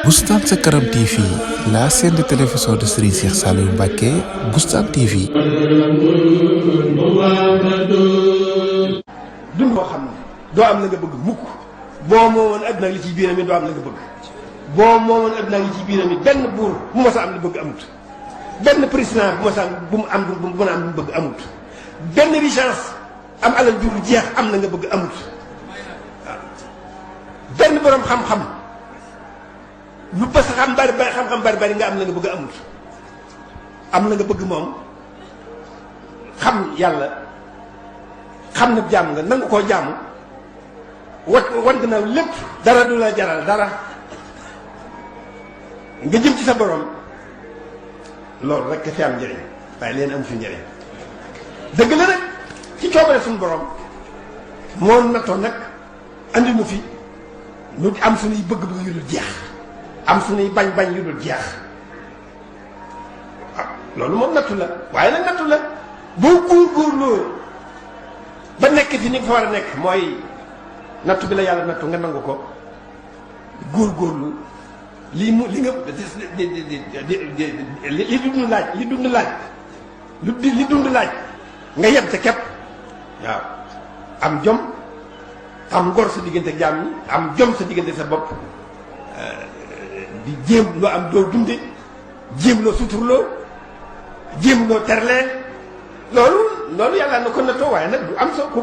Boustan Sa Kanam TV, la chaîne de télévision de Serigne Cheikh Saliou Mbacké, Boustan TV. dund boo xam ne doo am la nga bëgg mukk boo moomoon adduna li ci biiram yi doo am la nga bëgg boo moomoon adduna li ci biiram yi benn buur bu ma sa am li bëgg amut benn président bu ma sa am bu mu am bu mën a am li bëgg amut benn richesse am alal jur jeex am la nga bëgg amut waaw benn borom xam-xam lu ba sa xam bari xam-xam bari nga am la nga bëgg amut am la nga bëgg moom xam yàlla xam na jàmm nga nangu koo jàmm wan nga na lépp dara du la jaral dara nga jëm ci sa borom loolu rek fi am njëriñ waaye leen am fi njëriñ dëgg la nag ci coobare suñu borom moo nattoon nag andi nu fi nu am suñuy bëgg-bëgg yu dul jeex am suñuy bañ-bañ yu dul jeex waaw loolu moom nattu la waaye nag nattu la boo góorgóorloo ba nekk fi ni nga fa war a nekk mooy nattu bi la yàlla nattu nga nangu ko góorgóorlu li nga li dund laaj li dund laaj nga yem ca képp waaw am jom am ngor sa diggante ak jaam ñi am jom sa diggante sa bopp di jéem loo am doo dunde jéem loo suturloo jéem loo terlee loolu yàlla na ko nattoo waaye nag du am sa ku